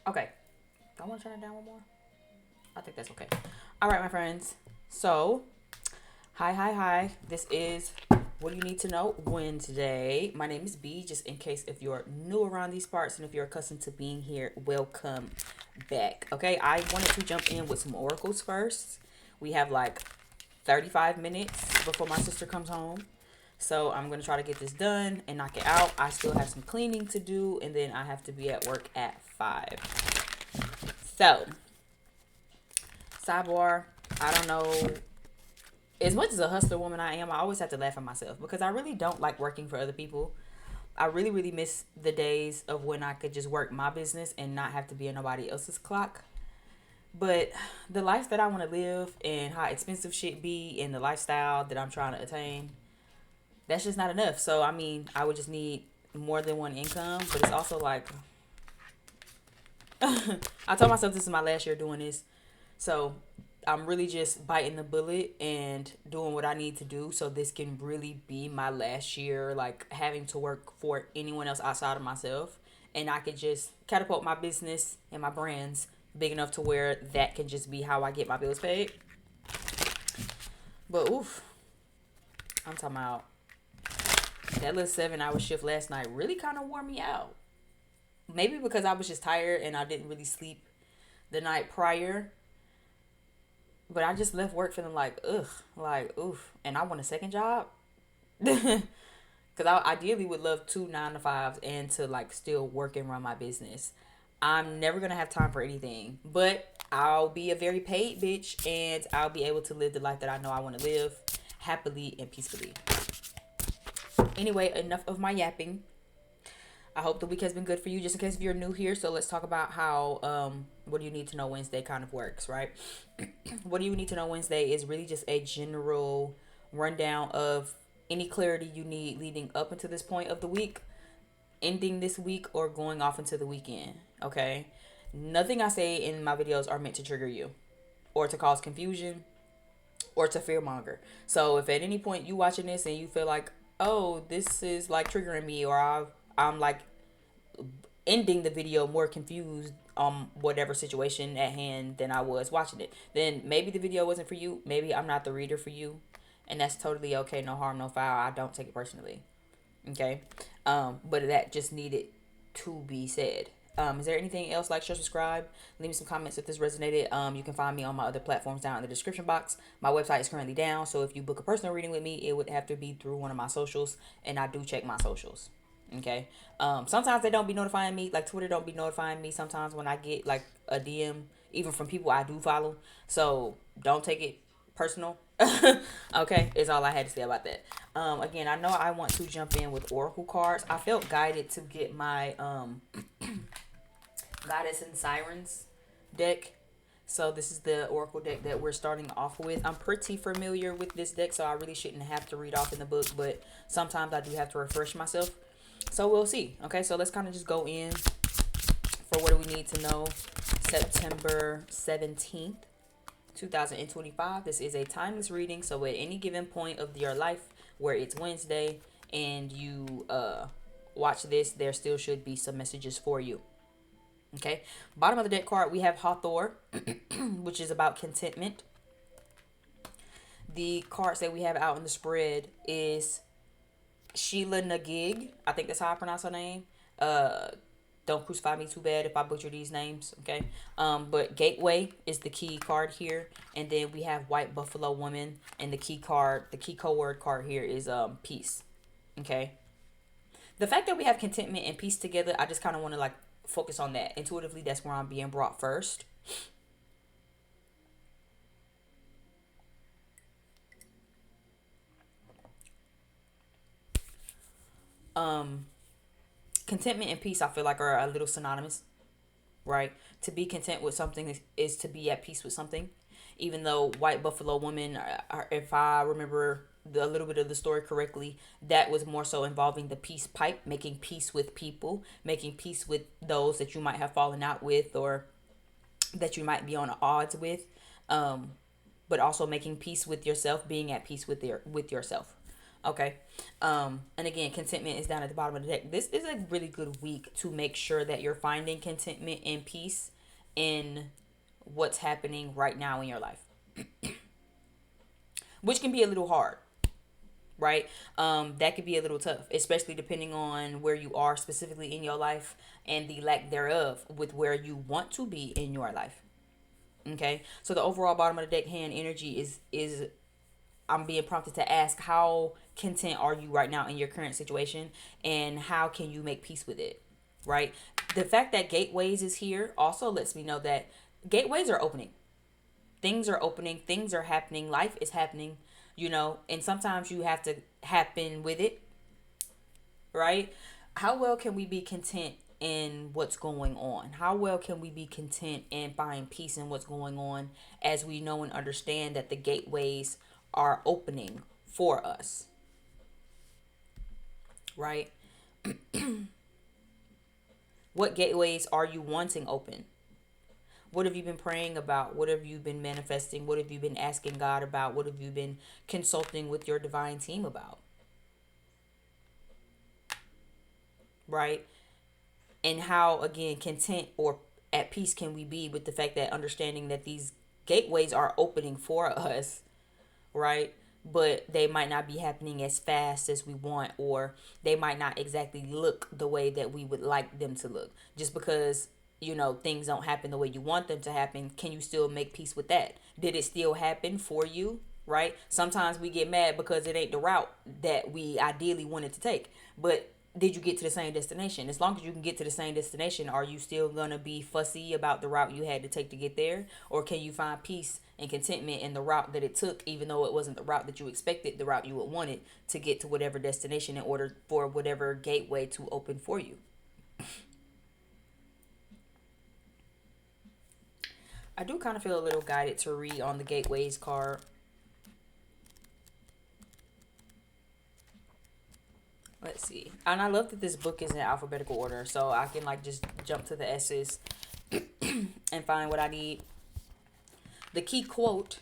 Okay. Do I want to turn it down one more? I think that's okay. All right, my friends. So, hi. This is What Do You Need to Know Wednesday. My name is B, just in case if you're new around these parts and if you're accustomed to being here, welcome back. Okay, I wanted to jump in with some oracles first. We have like 35 minutes before my sister comes home. So I'm going to try to get this done and knock it out. I still have some cleaning to do, and then I have to be at work at 5. So, sidebar, I don't know. As much as a hustler woman I am, I always have to laugh at myself because I really don't like working for other people. I really miss the days of when I could just work my business and not have to be in nobody else's clock. But the life that I want to live and how expensive shit be and the lifestyle that I'm trying to attain, that's just not enough. So, I mean, I would just need more than one income, but it's also like, I told myself this is my last year doing this. So I'm really just biting the bullet and doing what I need to do so this can really be my last year, like having to work for anyone else outside of myself. And I could just catapult my business and my brands big enough to where that can just be how I get my bills paid. But oof, I'm talking about that little 7 hour shift last night really kind of wore me out. Maybe because I was just tired and I didn't really sleep the night prior. But I just left work feeling like oof. And I want a second job. Because I ideally would love 2 9 to 5s and to like still work and run my business. I'm never going to have time for anything. But I'll be a very paid bitch and I'll be able to live the life that I know I want to live happily and peacefully. Anyway, enough of my yapping. I hope the week has been good for you. Just in case if you're new here, so let's talk about how what do you need to know Wednesday kind of works, right? What do you need to know Wednesday is really just a general rundown of any clarity you need leading up into this point of the week, ending this week, or going off into the weekend. Okay, nothing I say in my videos are meant to trigger you, or to cause confusion, or to fearmonger. So if at any point you watching this and you feel like, oh, this is like triggering me, or I'm like ending the video more confused on whatever situation at hand than I was watching it, then maybe the video wasn't for you. Maybe I'm not the reader for you. And that's totally okay. No harm, no foul. I don't take it personally. Okay. But that just needed to be said. Is there anything else? Like, share, subscribe, leave me some comments if this resonated. You can find me on my other platforms down in the description box. My website is currently down, so if you book a personal reading with me, it would have to be through one of my socials, and I do check my socials. Okay. Sometimes they don't be notifying me. Like Twitter don't be notifying me sometimes when I get like a DM, even from people I do follow. So don't take it personal. Okay, is all I had to say about that. Again, I know I want to jump in with oracle cards. I felt guided to get my goddess and sirens deck. So this is the oracle deck that we're starting off with. I'm pretty familiar with this deck, so I really shouldn't have to read off in the book, but sometimes I do have to refresh myself. So we'll see. Okay, so let's kind of just go in for what do we need to know. September 17th, 2025. This is a timeless reading. So at any given point of your life where it's Wednesday and you watch this, there still should be some messages for you. Okay, bottom of the deck card, we have Hathor, which is about contentment. The cards that we have out in the spread is Sheila Nagig. I think that's how I pronounce her name. Don't crucify me too bad if I butcher these names, okay? But Gateway is the key card here, and then we have White Buffalo Woman, and the key code card here is peace, okay? The fact that we have contentment and peace together, I just kind of want to like focus on that. Intuitively, that's where I'm being brought first. Contentment and peace, I feel like, are a little synonymous, right? To be content with something is to be at peace with something. Even though White Buffalo Woman, if I remember a little bit of the story correctly, that was more so involving the peace pipe, making peace with people, making peace with those that you might have fallen out with or that you might be on odds with, but also making peace with yourself, being at peace with yourself. Okay. And again, contentment is down at the bottom of the deck. This is a really good week to make sure that you're finding contentment and peace in what's happening right now in your life, which can be a little hard, right? That could be a little tough, especially depending on where you are specifically in your life and the lack thereof with where you want to be in your life. Okay. So the overall bottom of the deck hand energy is I'm being prompted to ask, how content are you right now in your current situation, and how can you make peace with it, right? The fact that gateways is here also lets me know that gateways are opening. Things are opening, things are happening, life is happening, and sometimes you have to happen with it, right? How well can we be content in what's going on? How well can we be content and find peace in what's going on, as we know and understand that the gateways are opening for us, right? What gateways are you wanting open? What have you been praying about? What have you been manifesting? What have you been asking God about? What have you been consulting with your divine team about? Right? And how, again, content or at peace can we be with the fact that understanding that these gateways are opening for us, right? But they might not be happening as fast as we want, or they might not exactly look the way that we would like them to look. Just because, things don't happen the way you want them to happen, can you still make peace with that? Did it still happen for you? Right? Sometimes we get mad because it ain't the route that we ideally wanted to take. But did you get to the same destination? As long as you can get to the same destination, are you still going to be fussy about the route you had to take to get there? Or can you find peace and contentment in the route that it took, even though it wasn't the route that you expected, the route you would want it to get to whatever destination, in order for whatever gateway to open for you? I do kind of feel a little guided to read on the gateways card. Let's see. And I love that this book is in alphabetical order, so I can like just jump to the S's and find what I need. The key quote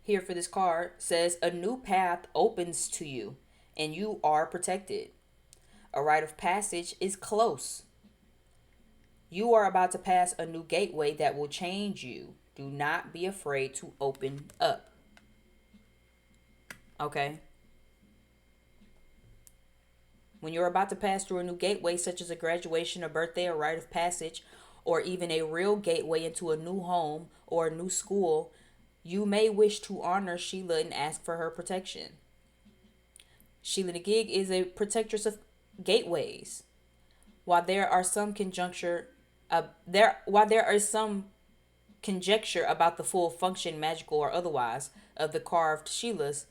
here for this card says, "A new path opens to you, and you are protected. A rite of passage is close. You are about to pass a new gateway that will change you. Do not be afraid to open up." Okay? When you're about to pass through a new gateway, such as a graduation, a birthday, a rite of passage, or even a real gateway into a new home or a new school, you may wish to honor Sheila and ask for her protection. Sheila the Gig is a protectress of gateways. While there are some while there is some conjecture about the full function, magical or otherwise, of the carved Sheilas,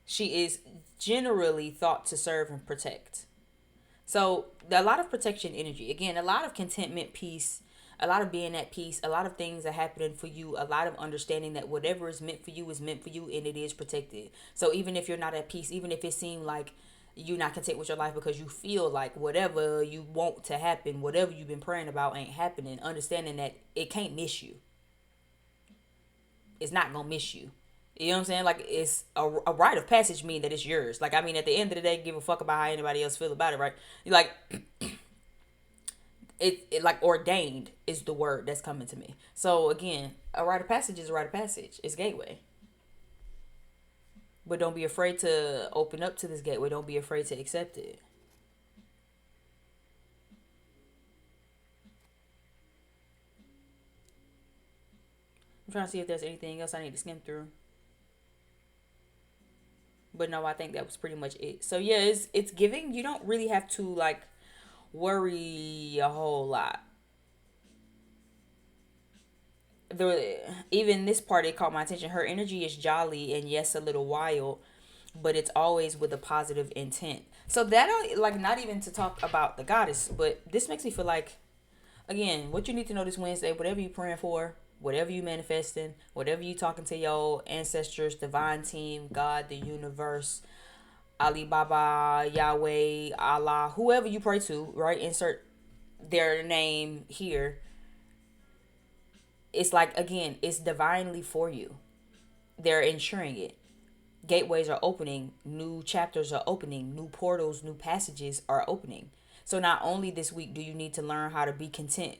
she is generally thought to serve and protect. So a lot of protection energy. Again, a lot of contentment, peace, a lot of being at peace, a lot of things are happening for you, a lot of understanding that whatever is meant for you is meant for you, and it is protected. So even if you're not at peace, even if it seems like you're not content with your life because you feel like whatever you want to happen, whatever you've been praying about ain't happening, understanding that it can't miss you. It's not gonna miss you. You know what I'm saying? Like, it's a rite of passage mean that it's yours. Like, I mean, at the end of the day, give a fuck about how anybody else feel about it, right? You like it like ordained is the word that's coming to me. So again, a rite of passage is a rite of passage. It's gateway. But don't be afraid to open up to this gateway. Don't be afraid to accept it. I'm trying to see if there's anything else I need to skim through. But no, I think that was pretty much it. So yeah, it's giving. You don't really have to like worry a whole lot. The Even this part, it caught my attention. Her energy is jolly and, yes, a little wild, but it's always with a positive intent. So that, like, not even to talk about the goddess, but this makes me feel like, again, what you need to know this Wednesday, whatever you praying for, whatever you manifesting, whatever you talking to your ancestors, divine team, God, the universe, Ali Baba, Yahweh, Allah, whoever you pray to, right? Insert their name here. It's like, again, it's divinely for you. They're ensuring it. Gateways are opening, new chapters are opening, new portals, new passages are opening. So not only this week do you need to learn how to be content.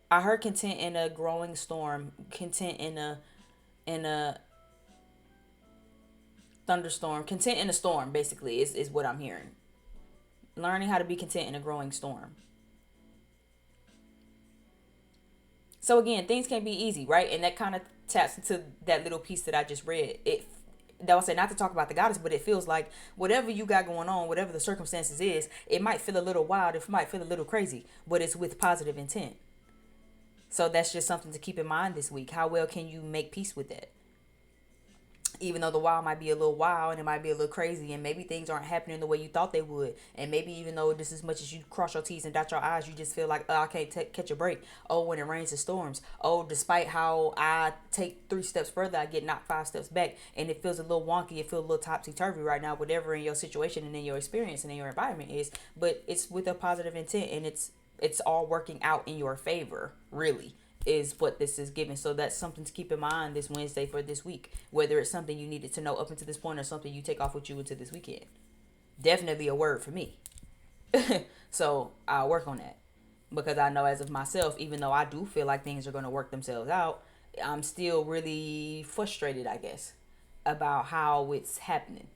I heard content in a growing storm, content in a thunderstorm, content in a storm basically is what I'm hearing. Learning how to be content in a growing storm. So again, things can be easy, right? And that kind of taps into that little piece that I just read. That was said not to talk about the goddess, but it feels like whatever you got going on, whatever the circumstances is, it might feel a little wild, it might feel a little crazy, but it's with positive intent. So that's just something to keep in mind this week. How well can you make peace with that? Even though the wild might be a little wild and it might be a little crazy, and maybe things aren't happening the way you thought they would, and maybe even though just as much as you cross your T's and dot your I's, you just feel like, oh, I can't catch a break. Oh, when it rains and storms. Oh, despite how I take 3 steps further, I get knocked 5 steps back, and it feels a little wonky, it feels a little topsy-turvy right now, whatever in your situation and in your experience and in your environment is, but it's with a positive intent, and it's all working out in your favor, really, is what this is giving. So that's something to keep in mind this Wednesday for this week, whether it's something you needed to know up until this point or something you take off with you into this weekend. Definitely a word for me. So I'll work on that, because I know as of myself, even though I do feel like things are going to work themselves out, I'm still really frustrated, I guess, about how it's happening.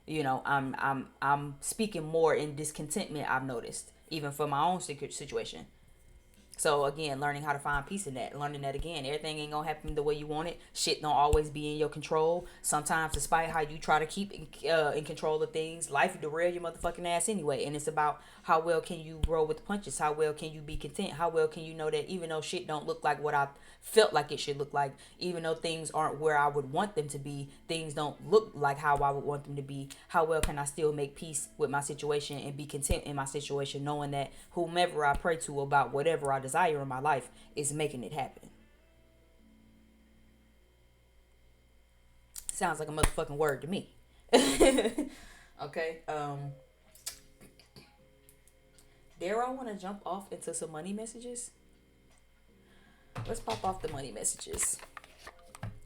I'm speaking more in discontentment, I've noticed, even for my own situation. So again, learning how to find peace in that, learning that again, everything ain't gonna happen the way you want it. Shit don't always be in your control. Sometimes, despite how you try to keep in control of things, life derail your motherfucking ass anyway. And it's about how well can you roll with the punches? How well can you be content? How well can you know that even though shit don't look like what I felt like it should look like, even though things aren't where I would want them to be, things don't look like how I would want them to be, how well can I still make peace with my situation and be content in my situation, knowing that whomever I pray to about whatever I desire in my life is making it happen. Sounds like a motherfucking word to me. Okay. Dare I want to jump off into some money messages? Let's pop off the money messages.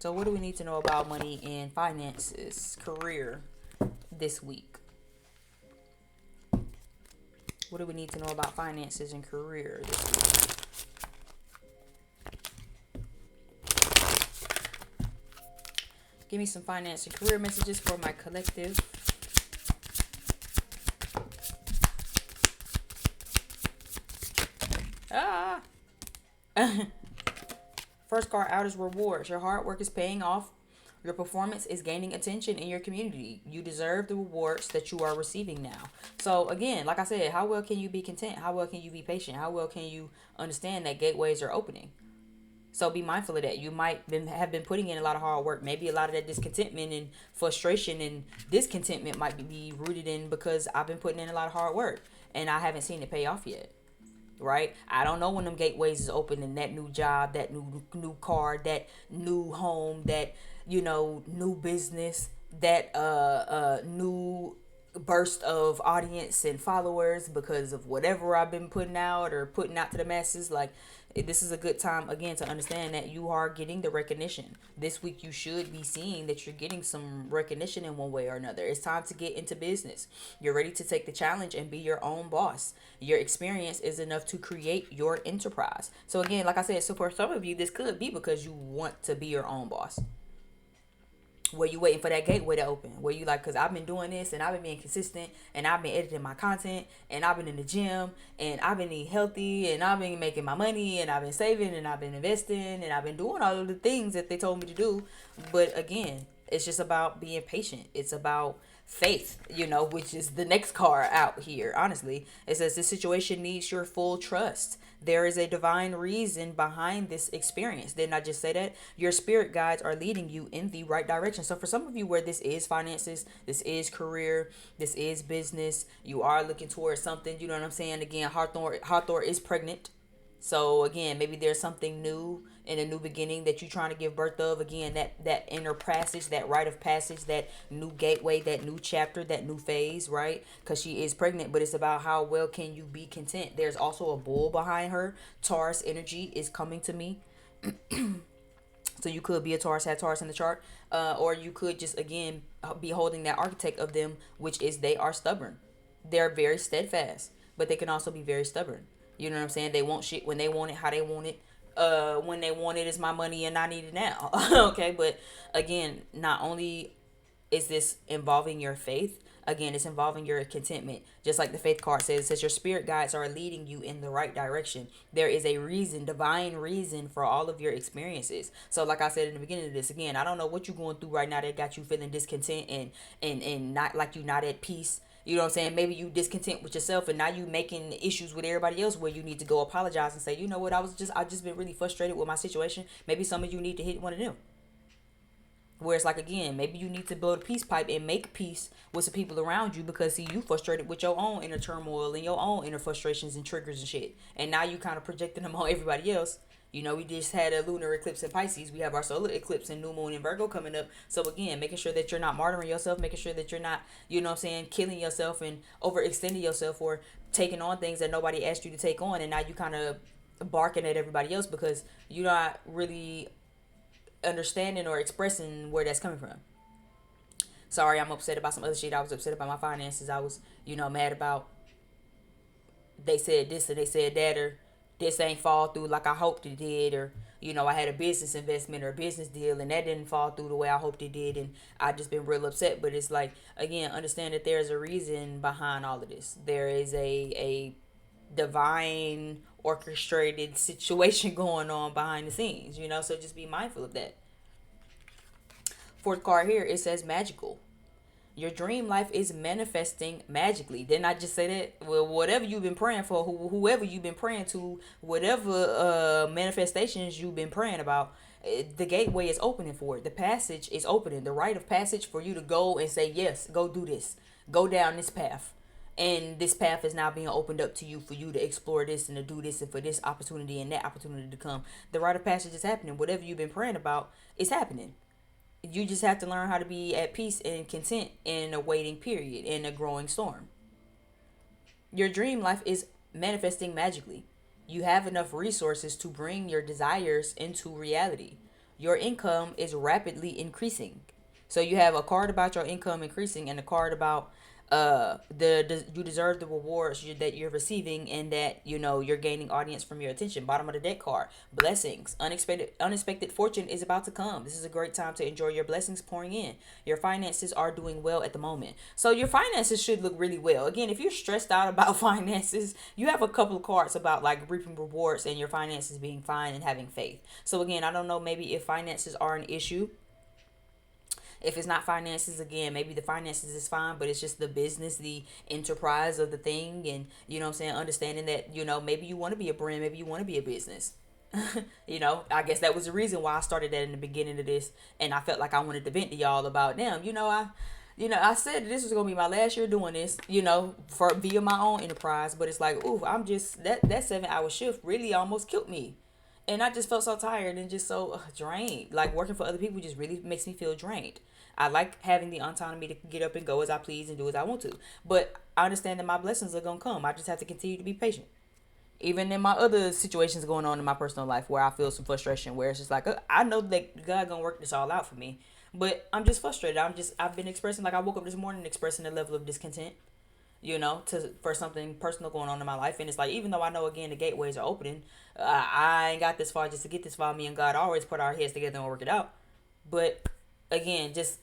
So what do we need to know about money and finances, career this week? What do we need to know about finances and career this week? Give me some finance and career messages for my collective. First card out is rewards. Your hard work is paying off. Your performance is gaining attention in your community. You deserve the rewards that you are receiving now. So again, like I said, how well can you be content? How well can you be patient? How well can you understand that gateways are opening? So be mindful of that. You might have been putting in a lot of hard work. Maybe a lot of that discontentment and frustration and discontentment might be rooted in because I've been putting in a lot of hard work and I haven't seen it pay off yet. Right? I don't know when them gateways is open and that new job, that new car, that new home, that new business, that new burst of audience and followers because of whatever I've been putting out or putting out to the masses. Like, this is a good time again to understand that you are getting the recognition. This week you should be seeing that you're getting some recognition in one way or another. It's time to get into business. You're ready to take the challenge and be your own boss. Your experience is enough to create your enterprise. So again, like I said, so for some of you, this could be because you want to be your own boss. Where you waiting for that gateway to open, where you like, because I've been doing this and I've been being consistent and I've been editing my content and I've been in the gym and I've been eating healthy and I've been making my money and I've been saving and I've been investing and I've been doing all of the things that they told me to do. But again, it's just about being patient. It's about faith, which is the next card out here. Honestly, it says this situation needs your full trust. There is a divine reason behind this experience. Didn't I just say that? Your spirit guides are leading you in the right direction. So for some of you where this is finances, this is career, this is business, you are looking towards something, you know what I'm saying? Again, Hawthorne is pregnant. So again, maybe there's something new in a new beginning that you're trying to give birth of. Again, that inner passage, that rite of passage, that new gateway, that new chapter, that new phase, right? Because she is pregnant, but it's about how well can you be content. There's also a bull behind her. Taurus energy is coming to me. So you could be a Taurus, have Taurus in the chart, or you could just again be holding that architect of them, which is they are stubborn. They're very steadfast, but they can also be very stubborn. You know what I'm saying? They want shit when they want it, how they want it. When they want it is my money and I need it now. Okay, but again, not only is this involving your faith, again, it's involving your contentment. Just like the faith card says, it says your spirit guides are leading you in the right direction. There is a reason, divine reason for all of your experiences. So like I said in the beginning of this, again, I don't know what you're going through right now that got you feeling discontent and not like you not at peace. You know what I'm saying? Maybe you discontent with yourself and now you making issues with everybody else where you need to go apologize and say, you know what, I just been really frustrated with my situation. Maybe some of you need to hit one of them. Where it's like, again, maybe you need to build a peace pipe and make peace with some people around you because, see, you frustrated with your own inner turmoil and your own inner frustrations and triggers and shit. And now you kind of projecting them on everybody else. You know, we just had a lunar eclipse in Pisces. We have our solar eclipse and new moon in Virgo coming up. So, again, making sure that you're not martyring yourself, making sure that you're not, you know what I'm saying, killing yourself and overextending yourself or taking on things that nobody asked you to take on. And now you kind of barking at everybody else because you're not really understanding or expressing where that's coming from. Sorry, I'm upset about some other shit. I was upset about my finances. I was, mad about they said this or they said that, or this ain't fall through like I hoped it did, or I had a business investment or a business deal and that didn't fall through the way I hoped it did, and I just been real upset. But it's like, again, understand that there's a reason behind all of this. There is a divine orchestrated situation going on behind the scenes, so just be mindful of that. Fourth card here, it says magical. Your dream life is manifesting magically. Didn't I just say that? Well, whatever you've been praying for, whoever you've been praying to, whatever manifestations you've been praying about, the gateway is opening for it. The passage is opening. The rite of passage for you to go and say, yes, go do this. Go down this path. And this path is now being opened up to you for you to explore this and to do this and for this opportunity and that opportunity to come. The rite of passage is happening. Whatever you've been praying about is happening. You just have to learn how to be at peace and content in a waiting period, in a growing storm. Your dream life is manifesting magically. You have enough resources to bring your desires into reality. Your income is rapidly increasing. So you have a card about your income increasing and a card about you deserve the rewards that you're receiving and that you're gaining audience from your attention. Bottom of the deck card, blessings. Unexpected fortune is about to come. This is a great time to enjoy your blessings pouring in. Your finances are doing well at the moment, so your finances should look really well. Again, if you're stressed out about finances, you have a couple of cards about like reaping rewards and your finances being fine and having faith. So again, I don't know, maybe if finances are an issue. If it's not finances, again, maybe the finances is fine, but it's just the business, the enterprise of the thing. And, understanding that, maybe you want to be a brand, maybe you want to be a business. I guess that was the reason why I started that in the beginning of this. And I felt like I wanted to vent to y'all about, damn, I said this was going to be my last year doing this, for via my own enterprise. But it's like, ooh, I'm just, that 7-hour shift really almost killed me. And I just felt so tired and just so drained. Like working for other people just really makes me feel drained. I like having the autonomy to get up and go as I please and do as I want to. But I understand that my blessings are going to come. I just have to continue to be patient. Even in my other situations going on in my personal life where I feel some frustration, where it's just like, I know that God going to work this all out for me. But I'm just frustrated. I've been expressing, like I woke up this morning expressing a level of discontent, for something personal going on in my life. And it's like, even though I know, again, the gateways are opening, I ain't got this far just to get this far. Me and God always put our heads together and work it out. But again, just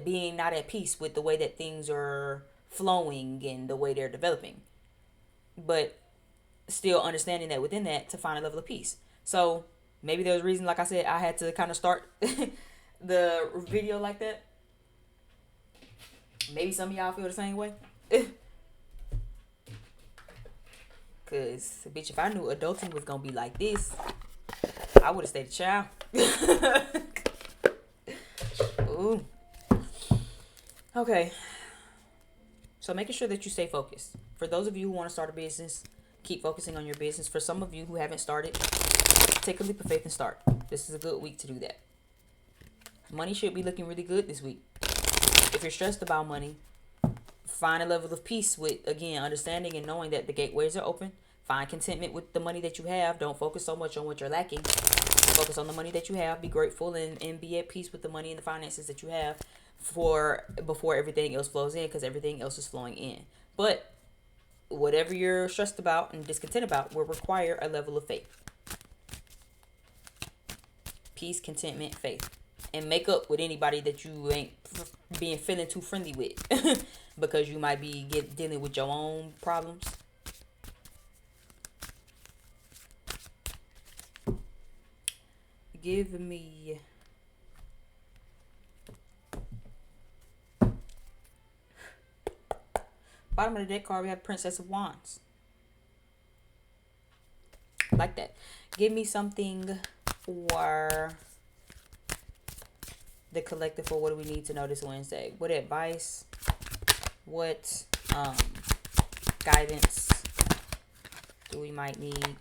being not at peace with the way that things are flowing and the way they're developing. But still understanding that within that to find a level of peace. So maybe there's a reason, like I said, I had to kind of start the video like that. Maybe some of y'all feel the same way. Cause bitch, if I knew adulting was gonna be like this, I would have stayed a child. Ooh. Okay. So making sure that you stay focused. For those of you who want to start a business, keep focusing on your business. For some of you who haven't started, take a leap of faith and start. This is a good week to do that. Money should be looking really good this week. If you're stressed about money, find a level of peace with, again, understanding and knowing that the gateways are open. Find contentment with the money that you have. Don't focus so much on what you're lacking. Focus on the money that you have. Be grateful and be at peace with the money and the finances that you have for before everything else flows in, because everything else is flowing in. But whatever you're stressed about and discontent about will require a level of faith. Peace, contentment, faith. And make up with anybody that you ain't being feeling too friendly with because you might be dealing with your own problems. Give me bottom of the deck card, we have Princess of Wands. Like that. Give me something for the collective for what do we need to know this Wednesday. What advice? What guidance do we might need?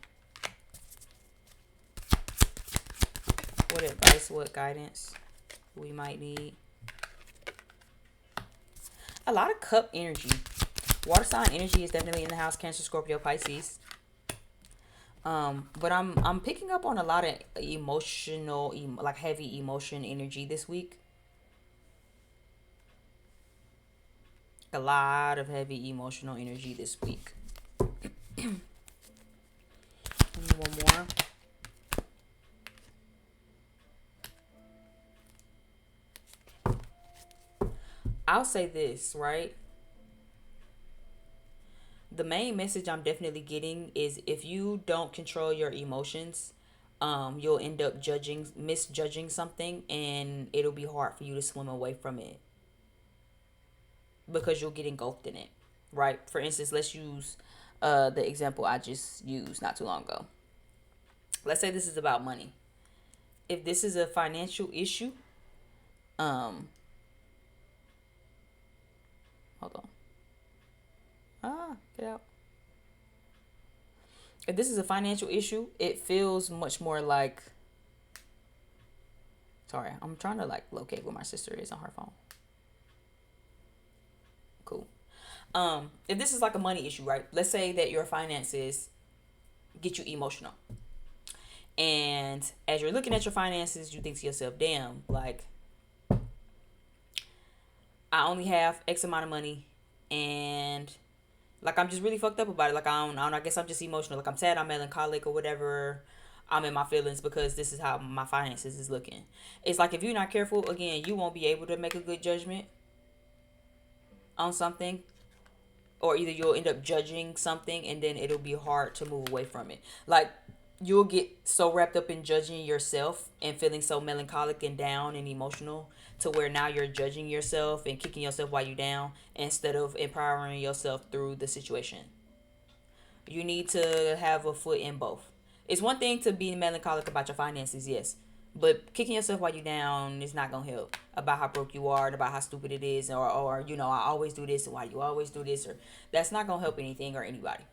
What advice, what guidance we might need? A lot of cup energy. Water sign energy is definitely in the house. Cancer, Scorpio, Pisces. But I'm picking up on a lot of emotional, like heavy emotion energy this week. A lot of heavy emotional energy this week. One more. I'll say this, right? The main message I'm definitely getting is if you don't control your emotions, you'll end up misjudging something, and it'll be hard for you to swim away from it because you'll get engulfed in it, right? For instance, let's use the example I just used not too long ago. Let's say this is about money. If this is a financial issue, hold on. Get out. If this is a financial issue, it feels much more like... Sorry, I'm trying to like locate where my sister is on her phone. Cool. If this is like a money issue, right? Let's say that your finances get you emotional. And as you're looking at your finances, you think to yourself, damn, like, I only have X amount of money, and like I'm just really fucked up about it. Like I guess I'm just emotional. Like I'm sad, I'm melancholic or whatever. I'm in my feelings because this is how my finances is looking. It's like if you're not careful, again, you won't be able to make a good judgment on something, or either you'll end up judging something and then it'll be hard to move away from it. Like you'll get so wrapped up in judging yourself and feeling so melancholic and down and emotional to where now you're judging yourself and kicking yourself while you're down instead of empowering yourself through the situation. You need to have a foot in both. It's one thing to be melancholic about your finances, yes, but kicking yourself while you're down is not gonna help. About how broke you are and about how stupid it is, or you know, I always do this and why you always do this, or that's not gonna help anything or anybody.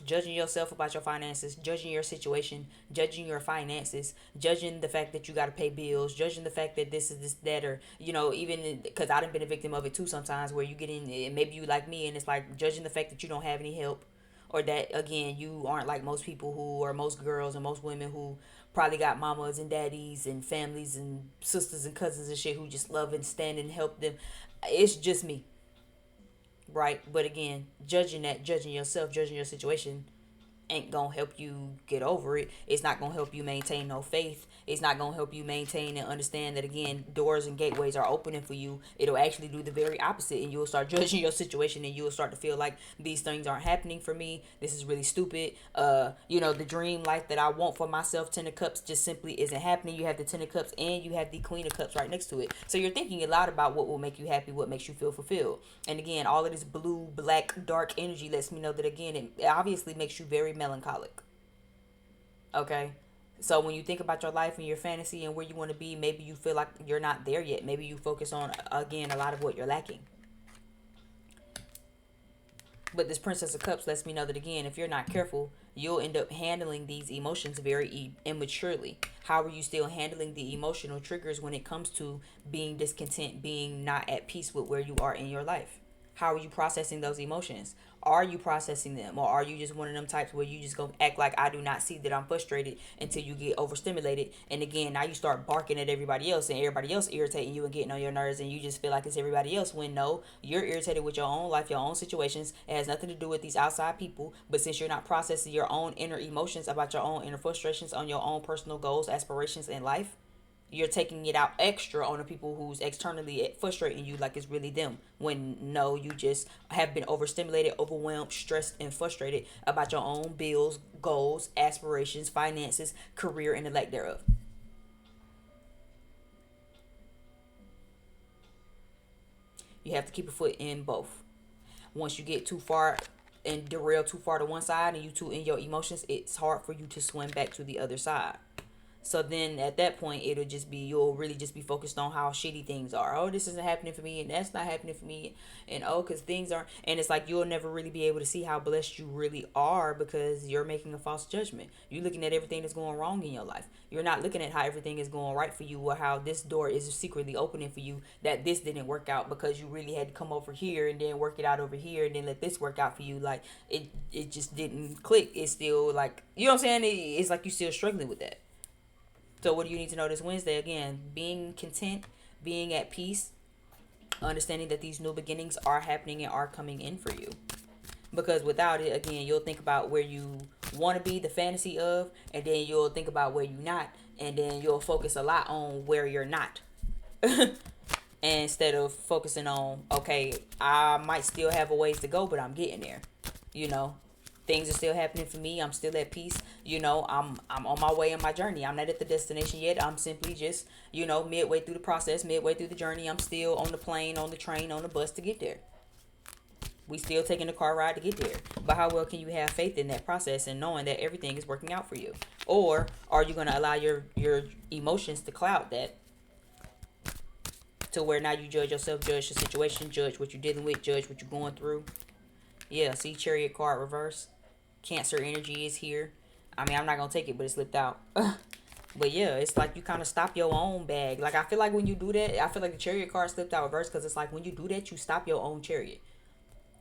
Judging yourself about your finances, judging your situation, judging your finances, judging the fact that you got to pay bills, judging the fact that this is this, that, or, you know, even because I've been a victim of it too sometimes where you get in, maybe you like me, and it's like judging the fact that you don't have any help, or that, again, you aren't like most people who, or most girls and most women who probably got mamas and daddies and families and sisters and cousins and shit who just love and stand and help them. It's just me. Right? But again, judging yourself, judging your situation ain't gonna help you get over it. It's not gonna help you maintain no faith. It's not gonna help you maintain and understand that, again, doors and gateways are opening for you. It'll actually do the very opposite, and you'll start judging your situation, and you'll start to feel like these things aren't happening for me. This is really stupid. You know, the dream life that I want for myself, Ten of Cups, just simply isn't happening. You have the Ten of Cups and you have the Queen of Cups right next to it. So you're thinking a lot about what will make you happy, what makes you feel fulfilled. And again, all of this blue, black, dark energy lets me know that, again, it obviously makes you very melancholic. Okay? So when you think about your life and your fantasy and where you want to be, maybe you feel like you're not there yet. Maybe you focus on, again, a lot of what you're lacking. But this Princess of Cups lets me know that, again, if you're not careful, you'll end up handling these emotions very immaturely. How are you still handling the emotional triggers when it comes to being discontent, being not at peace with where you are in your life? How are you processing those emotions? Are you processing them, or are you just one of them types where you just go act like I do not see that I'm frustrated until you get overstimulated? And again, now you start barking at everybody else, and everybody else irritating you and getting on your nerves, and you just feel like it's everybody else. When no, you're irritated with your own life, your own situations. It has nothing to do with these outside people. But since you're not processing your own inner emotions about your own inner frustrations on your own personal goals, aspirations in life, you're taking it out extra on the people who's externally frustrating you like it's really them, when no, you just have been overstimulated, overwhelmed, stressed, and frustrated about your own bills, goals, aspirations, finances, career, and the lack thereof. You have to keep a foot in both. Once you get too far and derail too far to one side and you too in your emotions, it's hard for you to swim back to the other side. So then at that point, it'll just be, you'll really just be focused on how shitty things are. Oh, this isn't happening for me, and that's not happening for me. And oh, because things aren't. And it's like you'll never really be able to see how blessed you really are because you're making a false judgment. You're looking at everything that's going wrong in your life. You're not looking at how everything is going right for you, or how this door is secretly opening for you, that this didn't work out because you really had to come over here and then work it out over here and then let this work out for you. Like it just didn't click. It's still like, you know what I'm saying? It's like you're still struggling with that. So what do you need to know this Wednesday? Again, being content, being at peace, understanding that these new beginnings are happening and are coming in for you. Because without it, again, you'll think about where you want to be, the fantasy of, and then you'll think about where you're not, and then you'll focus a lot on where you're not. Instead of focusing on, okay, I might still have a ways to go, but I'm getting there. You know, things are still happening for me. I'm still at peace. You know, I'm on my way in my journey. I'm not at the destination yet. I'm simply just, you know, midway through the process, midway through the journey. I'm still on the plane, on the train, on the bus to get there. We still taking the car ride to get there. But how well can you have faith in that process and knowing that everything is working out for you? Or are you going to allow your emotions to cloud that, to where now you judge yourself, judge the situation, judge what you're dealing with, judge what you're going through? Yeah, see, Chariot card reverse. Cancer energy is here. I mean, I'm not going to take it, but it slipped out. But yeah, it's like you kind of stop your own bag. Like, I feel like when you do that, I feel like the Chariot card slipped out reverse, because it's like when you do that, you stop your own chariot.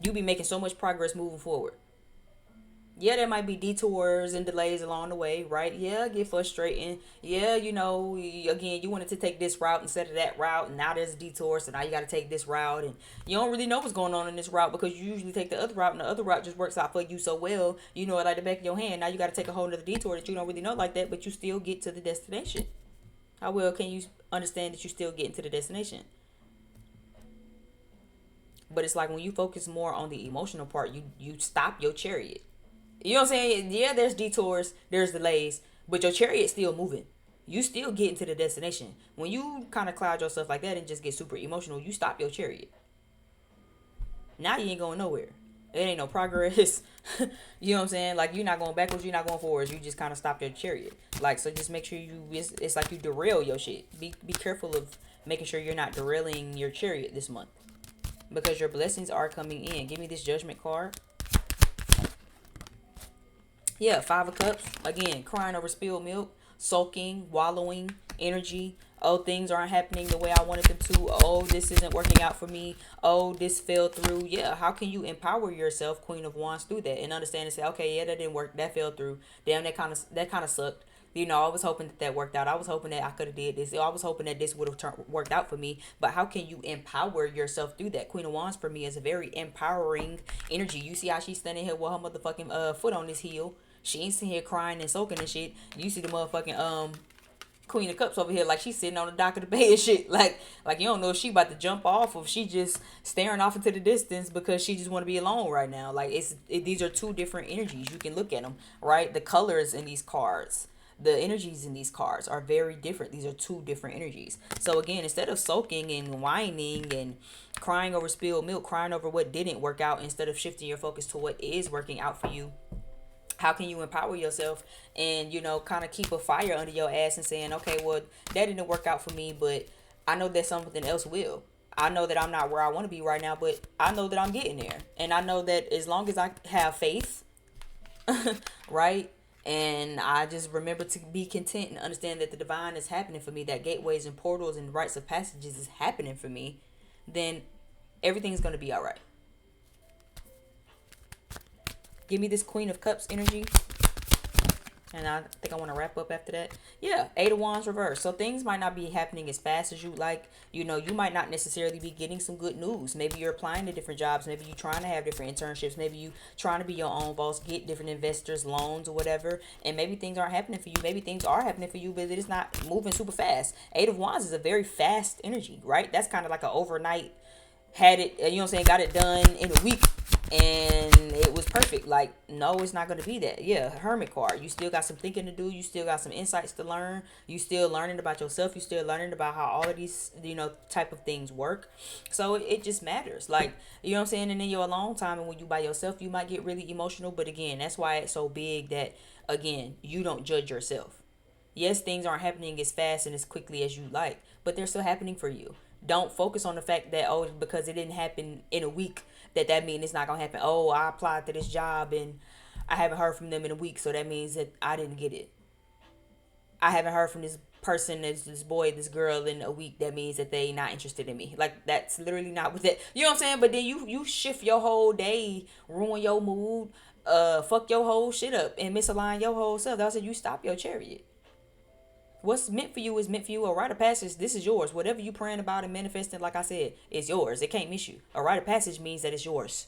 You be making so much progress moving forward. Yeah, there might be detours and delays along the way, right? Yeah, get frustrating. Yeah, you know, again, you wanted to take this route instead of that route, and now there's a detour, so now you got to take this route, and you don't really know what's going on in this route because you usually take the other route, and the other route just works out for you so well, you know it like the back of your hand. Now you got to take a whole other detour that you don't really know like that, but you still get to the destination. How well can you understand that you still getting to the destination? But it's like when you focus more on the emotional part, you stop your chariot. You know what I'm saying? Yeah, there's detours, there's delays, but your chariot's still moving. You still getting to the destination. When you kind of cloud yourself like that and just get super emotional, you stop your chariot. Now you ain't going nowhere. It ain't no progress. You know what I'm saying? Like, you're not going backwards, you're not going forwards. You just kind of stop your chariot. Like, so just make sure it's like you derail your shit. Be careful of making sure you're not derailing your chariot this month, because your blessings are coming in. Give me this Judgment card. Yeah, Five of Cups. Again, crying over spilled milk, sulking, wallowing, energy. Oh, things aren't happening the way I wanted them to. Oh, this isn't working out for me. Oh, this fell through. Yeah, how can you empower yourself, Queen of Wands, through that and understand and say, okay, yeah, that didn't work. That fell through. Damn, that kind of sucked. You know, I was hoping that worked out. I was hoping that I could have did this. I was hoping that this would have worked out for me. But how can you empower yourself through that? Queen of Wands for me is a very empowering energy. You see how she's standing here with her motherfucking foot on this heel. She ain't sitting here crying and soaking and shit. You see the motherfucking Queen of Cups over here like she's sitting on the dock of the bay and shit. Like you don't know if she about to jump off or if she just staring off into the distance because she just want to be alone right now. Like these are two different energies. You can look at them, right? The colors in these cards, the energies in these cards are very different. These are two different energies. So again, instead of sulking and whining and crying over spilled milk, crying over what didn't work out, instead of shifting your focus to what is working out for you, how can you empower yourself and, you know, kind of keep a fire under your ass and saying, okay, well, that didn't work out for me, but I know that something else will. I know that I'm not where I want to be right now, but I know that I'm getting there. And I know that as long as I have faith, right? And I just remember to be content and understand that the divine is happening for me, that gateways and portals and rites of passages is happening for me, then everything's going to be all right. Give me this Queen of Cups energy. And I think I want to wrap up after that. Yeah, Eight of Wands reverse. So things might not be happening as fast as you like. You know, you might not necessarily be getting some good news. Maybe you're applying to different jobs. Maybe you're trying to have different internships. Maybe you trying to be your own boss, get different investors, loans, or whatever. And maybe things aren't happening for you. Maybe things are happening for you, but it's not moving super fast. Eight of Wands is a very fast energy, right? That's kind of like an overnight, had it, you know what I'm saying, got it done in a week and it was perfect. Like, no, it's not going to be that. Yeah, Hermit card. You still got some thinking to do. You still got some insights to learn. You still learning about yourself. You still learning about how all of these, you know, type of things work. So it just matters. Like, you know what I'm saying? And in your alone time and when you by yourself, you might get really emotional. But again, that's why it's so big that, again, you don't judge yourself. Yes, things aren't happening as fast and as quickly as you like, but they're still happening for you. Don't focus on the fact that, oh, because it didn't happen in a week, that means it's not gonna happen. Oh, I applied to this job and I haven't heard from them in a week, so that means that I didn't get it. I haven't heard from this person, this boy, this girl in a week, that means that they not interested in me. Like, that's literally not what that, you know what I'm saying? But then you shift your whole day, ruin your mood, fuck your whole shit up and misalign your whole self. That's why you stop your chariot. What's meant for you is meant for you. A rite of passage, this is yours. Whatever you praying about and manifesting, like I said, is yours. It can't miss you. A rite of passage means that it's yours.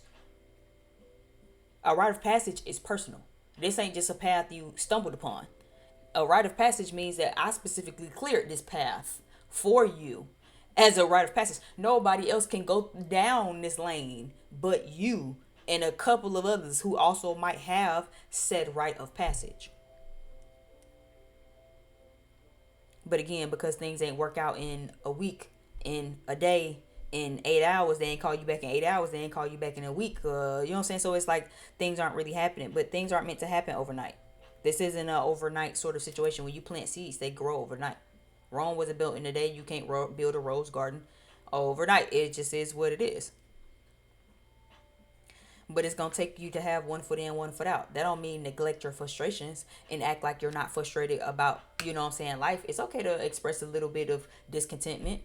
A rite of passage is personal. This ain't just a path you stumbled upon. A rite of passage means that I specifically cleared this path for you as a rite of passage. Nobody else can go down this lane but you and a couple of others who also might have said rite of passage. But again, because things ain't work out in a week, in a day, in 8 hours, they ain't call you back in 8 hours, they ain't call you back in a week. You know what I'm saying? So it's like things aren't really happening, but things aren't meant to happen overnight. This isn't an overnight sort of situation. When you plant seeds, they grow overnight. Rome wasn't built in a day. You can't build a rose garden overnight. It just is what it is. But it's going to take you to have one foot in, one foot out. That don't mean neglect your frustrations and act like you're not frustrated about, you know what I'm saying, life. It's okay to express a little bit of discontentment.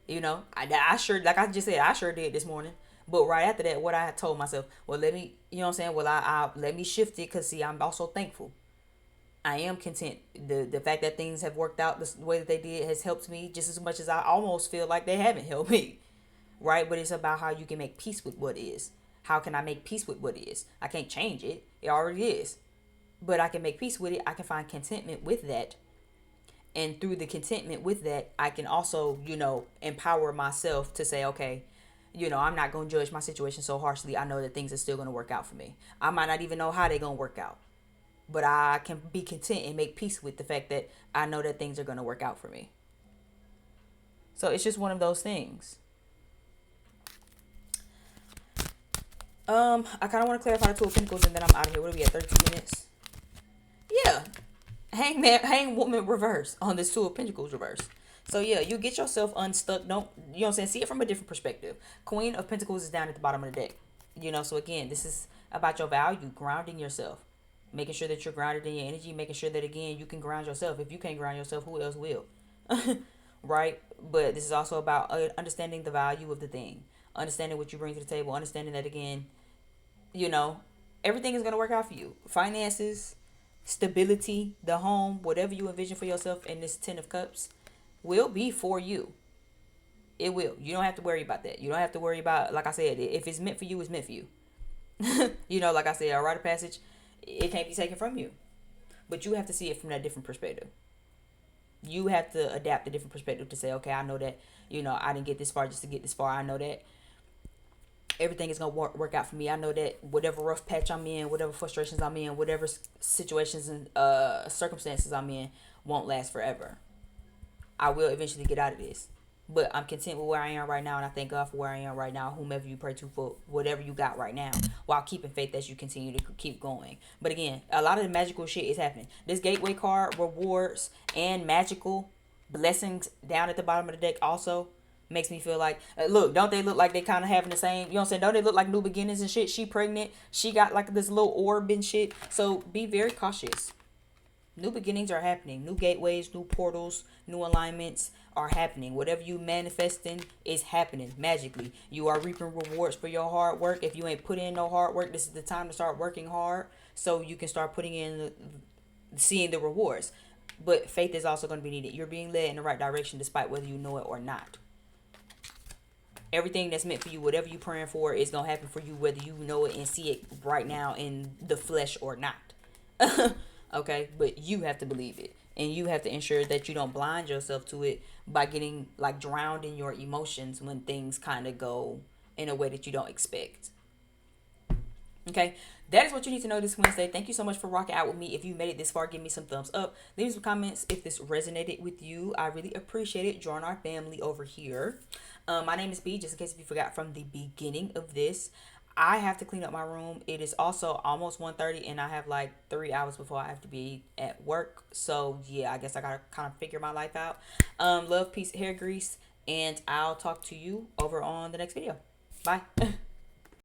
You know, I sure, like I just said, I sure did this morning. But right after that, what I told myself, well, let me, you know what I'm saying, well, I let me shift it, because, see, I'm also thankful. I am content. The fact that things have worked out the way that they did has helped me just as much as I almost feel like they haven't helped me. Right? But it's about how you can make peace with what is. How can I make peace with what is? I can't change it. It already is. But I can make peace with it. I can find contentment with that. And through the contentment with that, I can also, you know, empower myself to say, okay, you know, I'm not going to judge my situation so harshly. I know that things are still going to work out for me. I might not even know how they're going to work out. But I can be content and make peace with the fact that I know that things are going to work out for me. So it's just one of those things. I kind of want to clarify the Two of Pentacles and then I'm out of here. What are we at, 32 minutes? Yeah. Hangwoman reverse on this Two of Pentacles reverse. So yeah, you get yourself unstuck. Don't, you know what I'm saying? See it from a different perspective. Queen of Pentacles is down at the bottom of the deck. You know, so again, this is about your value, grounding yourself. Making sure that you're grounded in your energy. Making sure that, again, you can ground yourself. If you can't ground yourself, who else will? Right? But this is also about understanding the value of the thing. Understanding what you bring to the table. Understanding that, again, you know, everything is going to work out for you. Finances, stability, the home, whatever you envision for yourself in this 10 of Cups will be for you. It will. You don't have to worry about that. You don't have to worry about, like I said, if it's meant for you, it's meant for you. You know, like I said, a rite of passage, it can't be taken from you. But you have to see it from that different perspective. You have to adapt a different perspective to say, okay, I know that, you know, I didn't get this far just to get this far. I know that everything is going to work out for me. I know that whatever rough patch I'm in, whatever frustrations I'm in, whatever situations and circumstances I'm in won't last forever. I will eventually get out of this. But I'm content with where I am right now, and I thank God for where I am right now, whomever you pray to for whatever you got right now, while keeping faith as you continue to keep going. But again, a lot of the magical shit is happening. This gateway card, rewards, and magical blessings down at the bottom of the deck also makes me feel like, look, don't they look like they kind of having the same, you know what I'm saying? Don't they look like new beginnings and shit? She pregnant. She got like this little orb and shit. So be very cautious. New beginnings are happening. New gateways, new portals, new alignments are happening. Whatever you manifesting is happening magically. You are reaping rewards for your hard work. If you ain't put in no hard work, this is the time to start working hard so you can start putting in seeing the rewards. But faith is also going to be needed. You're being led in the right direction despite whether you know it or not. Everything that's meant for you, whatever you're praying for, is going to happen for you whether you know it and see it right now in the flesh or not. Okay, but you have to believe it, and you have to ensure that you don't blind yourself to it by getting like drowned in your emotions when things kind of go in a way that you don't expect. Okay, that is what you need to know this Wednesday. Thank you so much for rocking out with me. If you made it this far, give me some thumbs up. Leave me some comments if this resonated with you. I really appreciate it. Join our family over here. My name is B, just in case if you forgot from the beginning of this. I have to clean up my room. It is also almost 1:30, and I have like 3 hours before I have to be at work. So yeah, I guess I gotta kind of figure my life out. Love, peace, hair grease, and I'll talk to you over on the next video. Bye.